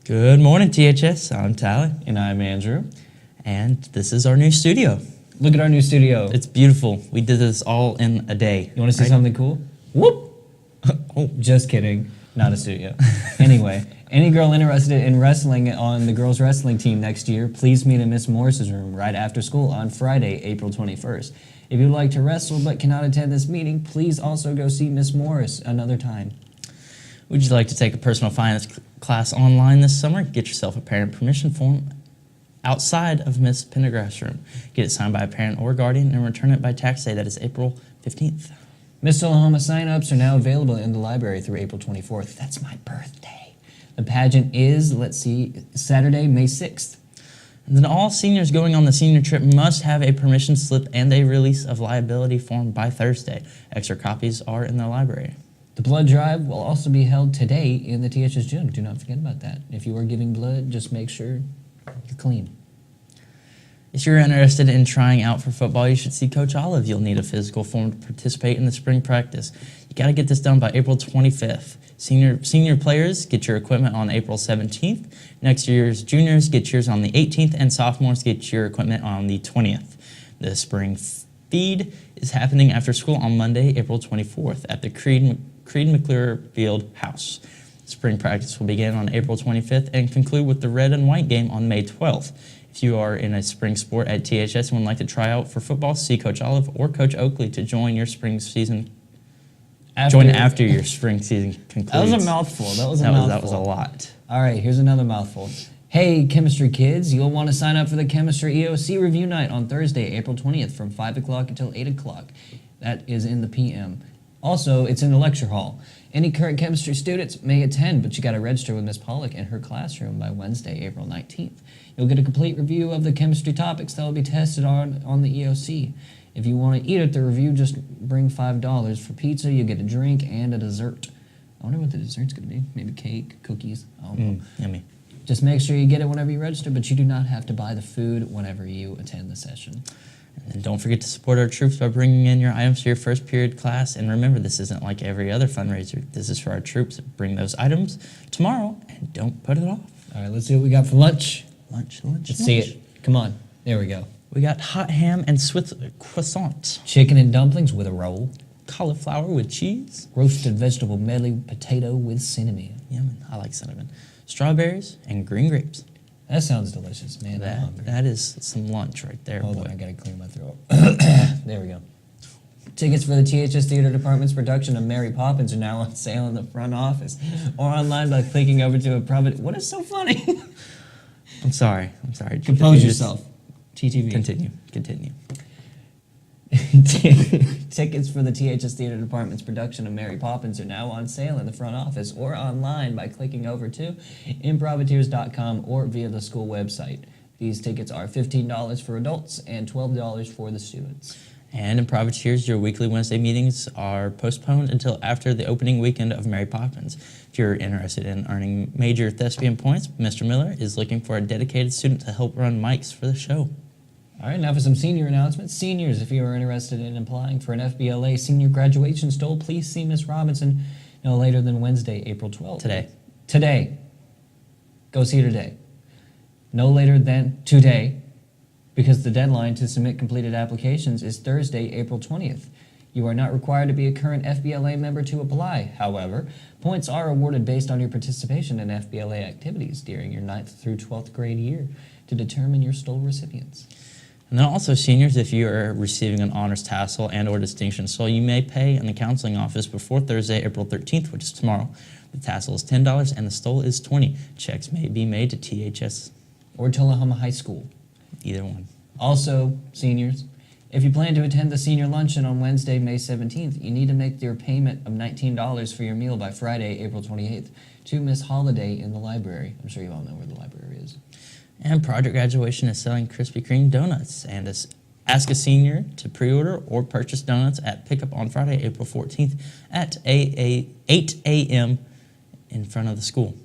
Good morning, THS. I'm Tyler. And I'm Andrew. And this is our new studio. Look at our new studio. It's beautiful. We did this all in a day. You want to see something cool? Whoop! Oh, just kidding. Not a studio. Anyway, any girl interested in wrestling on the girls' wrestling team next year, please meet in Miss Morris's room right after school on Friday, April 21st. If you'd like to wrestle but cannot attend this meeting, please also go see Miss Morris another time. Would you like to take a personal finance class online this summer? Get yourself a parent permission form outside of Miss Pendergrass's room. Get it signed by a parent or guardian and return it by tax day. That is April 15th. Miss Oklahoma sign-ups are now available in the library through April 24th. That's my birthday. The pageant is, Saturday, May 6th. And then all seniors going on the senior trip must have a permission slip and a release of liability form by Thursday. Extra copies are in the library. The blood drive will also be held today in the THS gym. Do not forget about that. If you are giving blood, just make sure you're clean. If you're interested in trying out for football, you should see Coach Olive. You'll need a physical form to participate in the spring practice. You got to get this done by April 25th. Senior players get your equipment on April 17th. Next year's juniors get yours on the 18th, and sophomores get your equipment on the 20th. The spring feed is happening after school on Monday, April 24th at the Creed McClure Field House. Spring practice will begin on April 25th and conclude with the red and white game on May 12th. If you are in a spring sport at THS and would like to try out for football, see Coach Olive or Coach Oakley to join your spring season. Join after your spring season concludes. That was a mouthful. That was a lot. All right, here's another mouthful. Hey, chemistry kids, you'll want to sign up for the Chemistry EOC Review Night on Thursday, April 20th from 5 o'clock until 8 o'clock. That is in the PM. Also, it's in the lecture hall. Any current chemistry students may attend, but you got to register with Ms. Pollock in her classroom by Wednesday, April 19th. You'll get a complete review of the chemistry topics that will be tested on the EOC. If you want to eat at the review, just bring $5 for pizza. You get a drink and a dessert. I wonder what the dessert's going to be. Maybe cake, cookies. I don't know. Yummy. Just make sure you get it whenever you register, but you do not have to buy the food whenever you attend the session. And don't forget to support our troops by bringing in your items to your first period class. And remember, this isn't like every other fundraiser. This is for our troops. Bring those items tomorrow and don't put it off. All right, let's see what we got for lunch. Let's see it. Come on. There we go. We got hot ham and Swiss croissant. Chicken and dumplings with a roll. Cauliflower with cheese. Roasted vegetable medley potato with cinnamon. Yum, I like cinnamon. Strawberries and green grapes. That sounds delicious, man. I'm hungry. That is some lunch right there. Hold on, I gotta clear my throat. There we go. Tickets for the THS Theater Department's production of Mary Poppins are now on sale in the front office or online by clicking over to a private. What is so funny? I'm sorry. Compose yourself. TTV. Continue. Tickets for the THS Theater Department's production of Mary Poppins are now on sale in the front office or online by clicking over to improvateers.com or via the school website. These tickets are $15 for adults and $12 for the students. And in Improvateers, your weekly Wednesday meetings are postponed until after the opening weekend of Mary Poppins. If you're interested in earning major thespian points, Mr. Miller is looking for a dedicated student to help run mics for the show. All right, now for some senior announcements. Seniors, if you are interested in applying for an FBLA senior graduation stole, please see Ms. Robinson no later than Wednesday, April 12th. Today. Go see her today. No later than today, because the deadline to submit completed applications is Thursday, April 20th. You are not required to be a current FBLA member to apply. However, points are awarded based on your participation in FBLA activities during your 9th through 12th grade year to determine your stole recipients. And then also, seniors, if you are receiving an honors tassel and or distinction stole, you may pay in the counseling office before Thursday, April 13th, which is tomorrow. The tassel is $10 and the stole is $20. Checks may be made to THS or Tullahoma High School. Either one. Also, seniors, if you plan to attend the senior luncheon on Wednesday, May 17th, you need to make your payment of $19 for your meal by Friday, April 28th, to Miss Holiday in the library. I'm sure you all know where the library is. And Project Graduation is selling Krispy Kreme donuts. And ask a senior to pre-order or purchase donuts at pickup on Friday, April 14th at 8 a.m. in front of the school.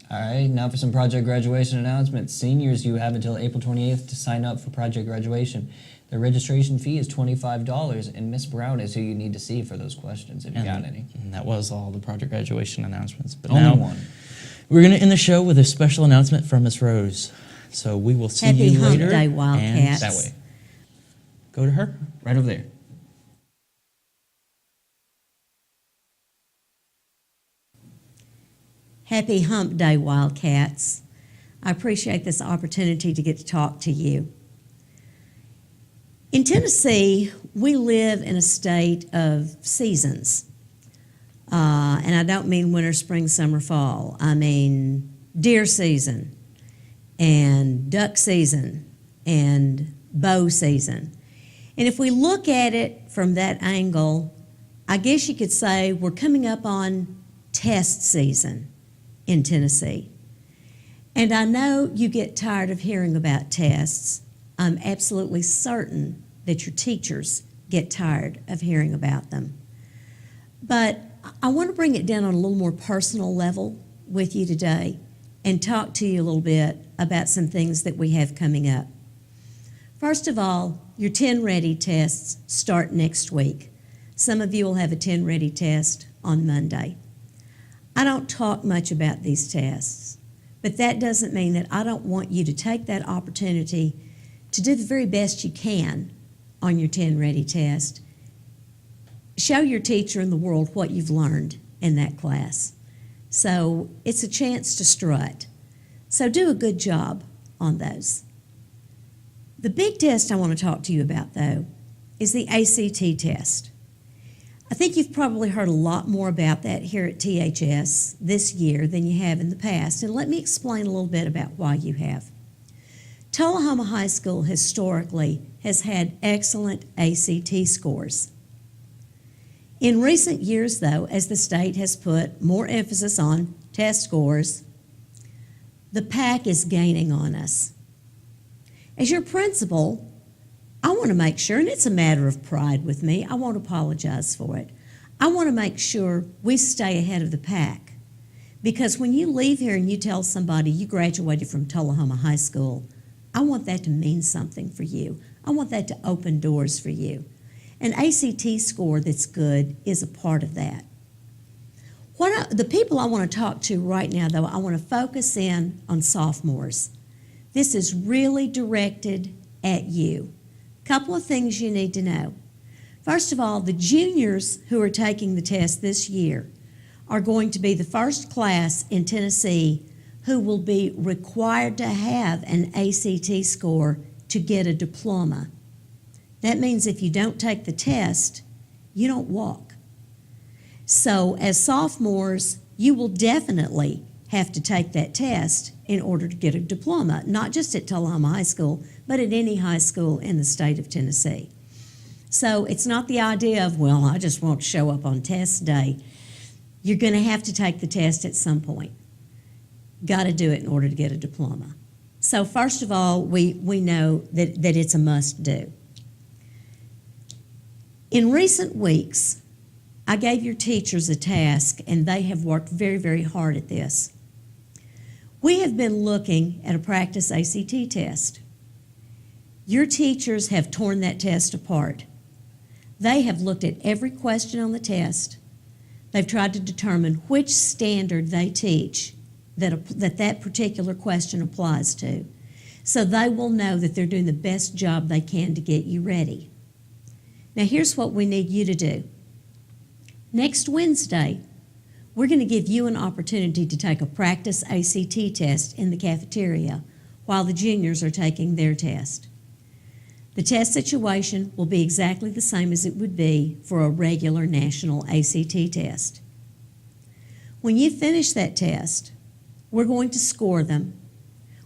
All right, now for some Project Graduation announcements. Seniors, you have until April 28th to sign up for Project Graduation. The registration fee is $25, and Miss Brown is who you need to see for those questions, if you got any. And that was all the Project Graduation announcements. But Only now, one. We're going to end the show with a special announcement from Miss Rose. So we will see Happy you Hump later. Day, And Wildcats. That way. go to her. Right over there. Happy Hump Day, Wildcats. I appreciate this opportunity to get to talk to you. In Tennessee, we live in a state of seasons. And I don't mean winter, spring, summer, fall. I mean deer season and duck season and bow season. And if we look at it from that angle, I guess you could say we're coming up on test season in Tennessee. And I know you get tired of hearing about tests. I'm absolutely certain that your teachers get tired of hearing about them. But I want to bring it down on a little more personal level with you today and talk to you a little bit about some things that we have coming up. First of all, your 10 Ready tests start next week. Some of you will have a 10 Ready test on Monday. I don't talk much about these tests, but that doesn't mean that I don't want you to take that opportunity to do the very best you can on your 10 Ready test. Show your teacher and the world what you've learned in that class. So it's a chance to strut. So do a good job on those. The big test I want to talk to you about, though, is the ACT test. I think you've probably heard a lot more about that here at THS this year than you have in the past, and let me explain a little bit about why you have. Tullahoma High School historically has had excellent ACT scores. In recent years, though, as the state has put more emphasis on test scores, the pack is gaining on us. As your principal, I want to make sure, and it's a matter of pride with me, I won't apologize for it. I want to make sure we stay ahead of the pack. Because when you leave here and you tell somebody you graduated from Tullahoma High School, I want that to mean something for you. I want that to open doors for you. An ACT score that's good is a part of that. The people I want to talk to right now, though, I want to focus in on sophomores. This is really directed at you. Couple of things you need to know. First of all, the juniors who are taking the test this year are going to be the first class in Tennessee who will be required to have an ACT score to get a diploma. That means if you don't take the test, you don't walk. So as sophomores, you will definitely have to take that test in order to get a diploma, not just at Tullahoma High School, but at any high school in the state of Tennessee. So it's not the idea of, well, I just won't show up on test day. You're going to have to take the test at some point. Got to do it in order to get a diploma. So first of all, we know that it's a must-do. In recent weeks, I gave your teachers a task, and they have worked very, very hard at this. We have been looking at a practice ACT test. Your teachers have torn that test apart. They have looked at every question on the test. They've tried to determine which standard they teach that particular question applies to. So they will know that they're doing the best job they can to get you ready. Now here's what we need you to do. Next Wednesday, we're going to give you an opportunity to take a practice ACT test in the cafeteria while the juniors are taking their test. The test situation will be exactly the same as it would be for a regular national ACT test. When you finish that test, we're going to score them.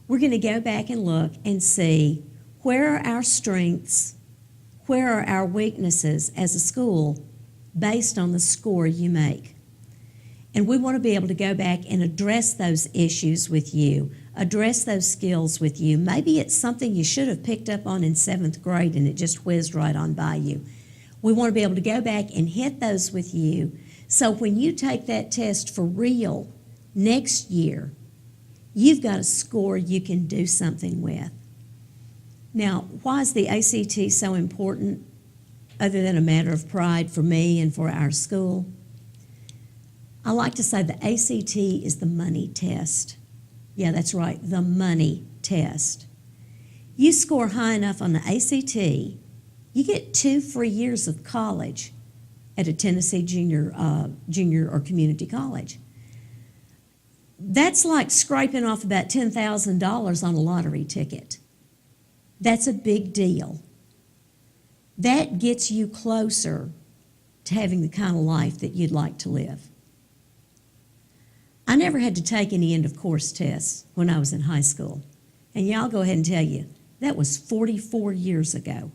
We're going to go back and look and see where are our strengths, where are our weaknesses as a school based on the score you make. And we want to be able to go back and address those issues with you, address those skills with you. Maybe it's something you should have picked up on in 7th grade and it just whizzed right on by you. We want to be able to go back and hit those with you so when you take that test for real next year, you've got a score you can do something with. Now, why is the ACT so important other than a matter of pride for me and for our school? I like to say the ACT is the money test. Yeah, that's right, the money test. You score high enough on the ACT, you get 2 free years of college at a Tennessee junior or community college. That's like scraping off about $10,000 on a lottery ticket. That's a big deal. That gets you closer to having the kind of life that you'd like to live. I never had to take any end-of-course tests when I was in high school. And yeah, I'll go ahead and tell you, that was 44 years ago.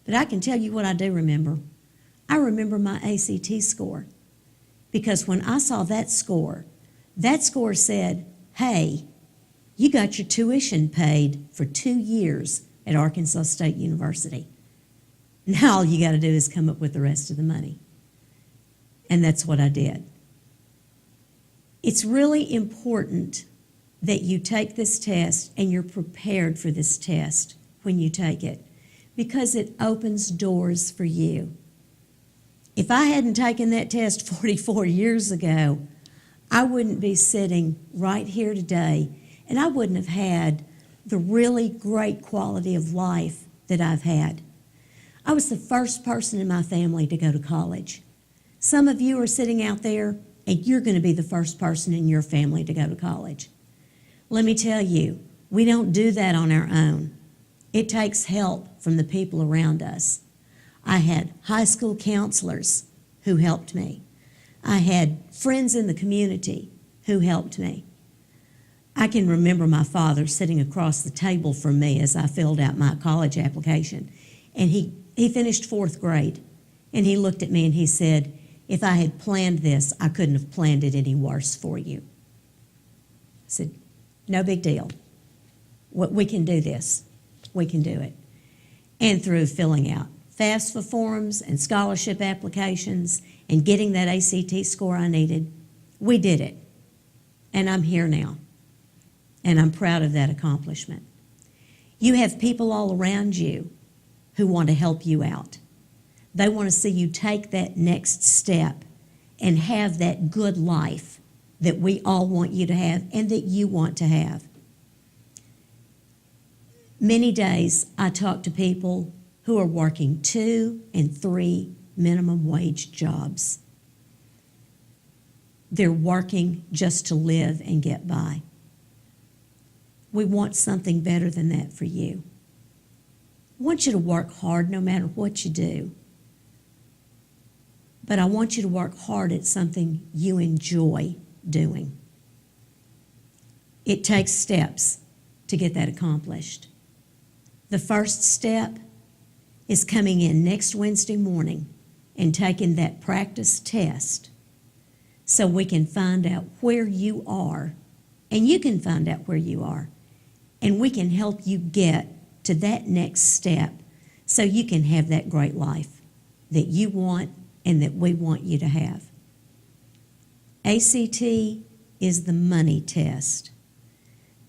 But I can tell you what I do remember. I remember my ACT score. Because when I saw that score said, hey, you got your tuition paid for 2 years at Arkansas State University. Now all you got to do is come up with the rest of the money. And that's what I did. It's really important that you take this test and you're prepared for this test when you take it, because it opens doors for you. If I hadn't taken that test 44 years ago, I wouldn't be sitting right here today, and I wouldn't have had the really great quality of life that I've had. I was the first person in my family to go to college. Some of you are sitting out there, and you're going to be the first person in your family to go to college. Let me tell you, we don't do that on our own. It takes help from the people around us. I had high school counselors who helped me. I had friends in the community who helped me. I can remember my father sitting across the table from me as I filled out my college application. And he finished 4th grade. And he looked at me and he said, if I had planned this, I couldn't have planned it any worse for you. I said, no big deal. We can do this. We can do it. And through filling out FAFSA forms and scholarship applications and getting that ACT score I needed, we did it. And I'm here now. And I'm proud of that accomplishment. You have people all around you who want to help you out. They want to see you take that next step and have that good life that we all want you to have and that you want to have. Many days I talk to people who are working 2 and 3 minimum wage jobs. They're working just to live and get by. We want something better than that for you. I want you to work hard no matter what you do. But I want you to work hard at something you enjoy doing. It takes steps to get that accomplished. The first step is coming in next Wednesday morning and taking that practice test so we can find out where you are, and you can find out where you are, and we can help you get to that next step so you can have that great life that you want and that we want you to have. ACT is the money test.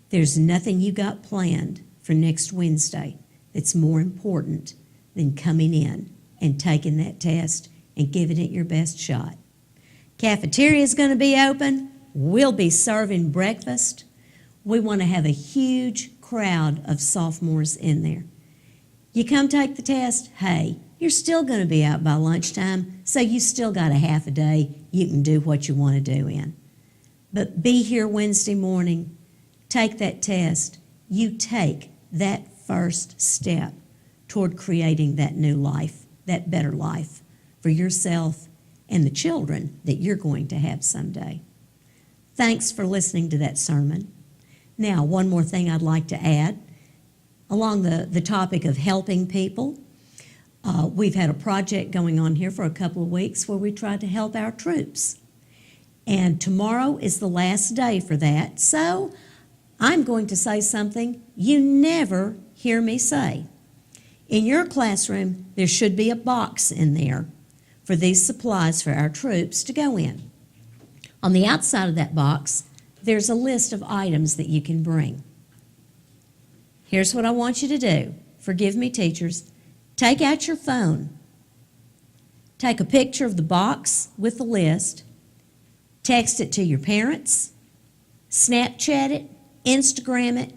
There's nothing you got planned for next Wednesday that's more important than coming in and taking that test and giving it your best shot. Cafeteria is going to be open. We'll be serving breakfast. We want to have a huge crowd of sophomores in there. You come take the test, hey, you're still going to be out by lunchtime, so you still got a half a day you can do what you want to do in. But be here Wednesday morning, take that test. You take that first step toward creating that new life, that better life for yourself and the children that you're going to have someday. Thanks for listening to that sermon. Now, one more thing I'd like to add. Along the topic of helping people, we've had a project going on here for a couple of weeks where we tried to help our troops. And tomorrow is the last day for that, so I'm going to say something you never hear me say. In your classroom, there should be a box in there for these supplies for our troops to go in. On the outside of that box, there's a list of items that you can bring. Here's what I want you to do. Forgive me, teachers. Take out your phone. Take a picture of the box with the list Text it to your parents, Snapchat it, Instagram it,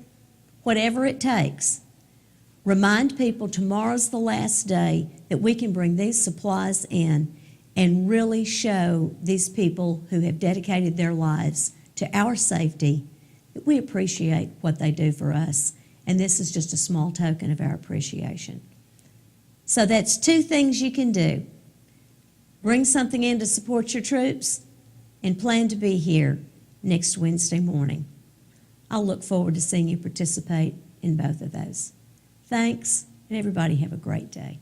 whatever it takes. Remind people tomorrow's the last day that we can bring these supplies in and really show these people who have dedicated their lives to our safety that we appreciate what they do for us. And this is just a small token of our appreciation. So that's 2 things you can do. Bring something in to support your troops and plan to be here next Wednesday morning. I'll look forward to seeing you participate in both of those. Thanks, and everybody have a great day.